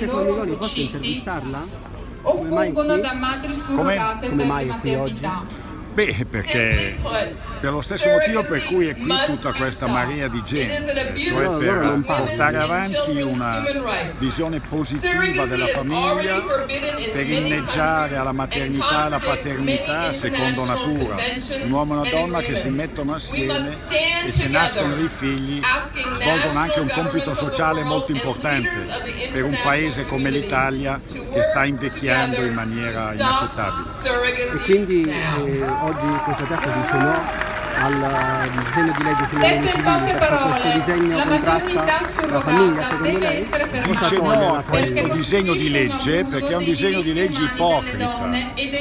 Formigoni, posso intervistarla? o fungono da madri surrogate per la maternità. Beh, perché per lo stesso motivo per cui è qui tutta questa marea di gente, cioè per portare avanti una visione positiva della famiglia, per inneggiare alla maternità e alla paternità secondo natura. Un uomo e una donna che si mettono assieme e se nascono dei figli svolgono anche un compito sociale molto importante per un paese come l'Italia che sta invecchiando in maniera inaccettabile. E quindi oggi questa piazza dice no al disegno di legge sulle unioni civili, perché questo disegno contrasta la famiglia, secondo lei? Dice no a questo disegno di legge perché è un disegno di legge ipocrita.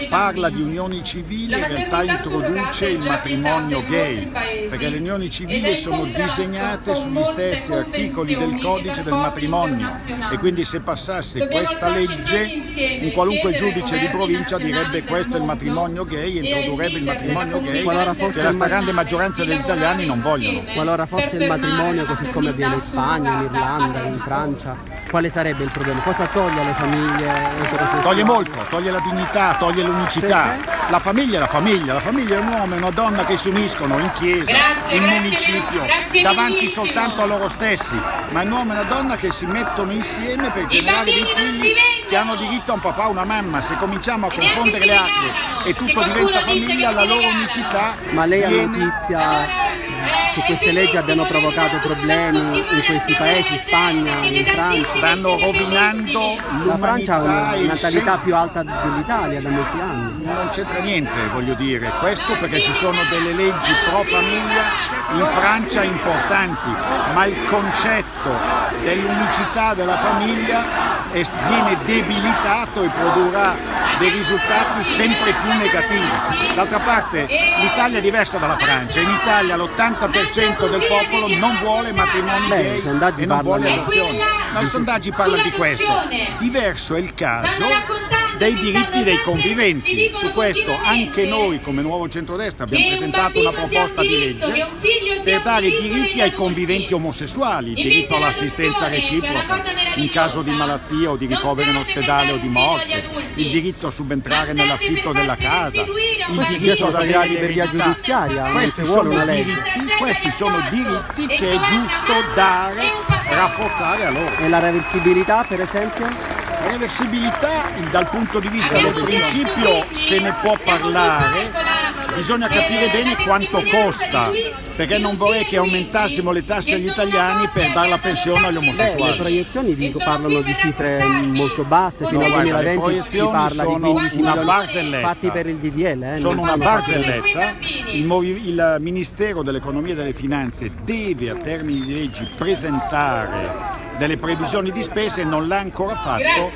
Parla di unioni civili e in realtà introduce il matrimonio gay, perché le unioni civili sono disegnate sugli stessi articoli del codice del matrimonio e quindi se passasse questa legge un qualunque giudice di provincia direbbe questo è il matrimonio gay e introdurrebbe il matrimonio gay che la stragrande maggioranza degli italiani non vogliono. Qualora fosse il matrimonio così come avviene in Spagna, in Irlanda, in Francia, quale sarebbe il problema? Cosa toglie alle famiglie eterosessuali? Toglie molto, toglie la dignità, toglie l'unicità. La famiglia è la famiglia, la famiglia è un uomo e una donna che si uniscono in chiesa, in municipio, davanti soltanto a loro stessi, ma è un uomo e una donna che si mettono insieme per generare dei figli che hanno diritto a un papà e una mamma. Se cominciamo a confondere le acque e tutto diventa famiglia, la loro unicità Ma lei ha viene... notizia che queste leggi abbiano provocato problemi in questi paesi, Spagna, in Francia? Stanno rovinando La Francia ha l'umanità una e il natalità più alta dell'Italia da molti anni. Non c'entra niente, voglio dire, questo perché ci sono delle leggi pro famiglia in Francia importanti, ma il concetto dell'unicità della famiglia viene debilitato e produrrà dei risultati sempre più negativi. D'altra parte l'Italia è diversa dalla Francia, in Italia l'80% del popolo non vuole matrimoni gay e non vuole adozioni. Ma i sondaggi parlano di questo. Diverso è il caso dei diritti dei conviventi. Su questo anche noi come Nuovo Centrodestra abbiamo presentato una proposta di legge per dare diritti ai conviventi omosessuali, il diritto all'assistenza reciproca in caso di malattia o di ricovero in ospedale o di morte, il diritto a subentrare nell'affitto della casa, il diritto ad avere via giudiziaria. Questi sono diritti che è giusto dare, rafforzare a loro. E la reversibilità, per esempio? Reversibilità dal punto di vista del principio se ne può parlare, bisogna capire bene quanto costa, perché non vorrei che aumentassimo le tasse agli italiani per dare la pensione agli omosessuali. Le proiezioni parlano di cifre molto basse, fino al 2020 si parla di 15 milioni fatti per il DDL. Sono una barzelletta, il Ministero dell'Economia e delle Finanze deve a termini di leggi presentare delle previsioni di spese e non l'ha ancora fatto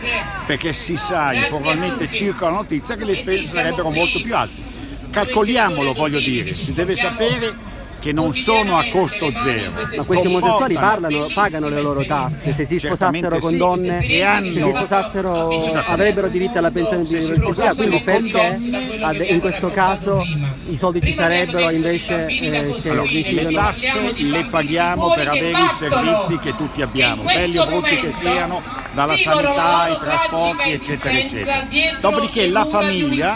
perché si sa, informalmente circola la notizia che le spese sarebbero molto più alte. Calcoliamolo, voglio dire, si deve sapere che non sono a costo zero. Ma questi omosessuali pagano le loro tasse, se si sposassero con donne, se si sposassero avrebbero diritto alla pensione di università, quindi perché in questo caso i soldi ci sarebbero invece se decidono... Le tasse le paghiamo per avere i servizi che tutti abbiamo, belli o brutti che siano, dalla sanità ai trasporti eccetera eccetera. Dopodiché la famiglia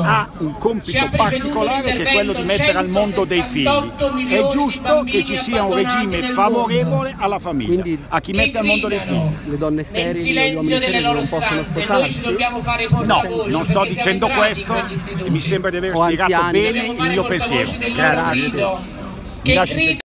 ha un compito particolare che è quello di mettere al mondo dei figli. È giusto che ci sia un regime favorevole alla famiglia, a chi mette al mondo dei figli. Le donne sterili, gli uomini sterili non possono sposarsi? No, non sto dicendo questo e mi sembra di aver spiegato bene il mio pensiero. Grazie.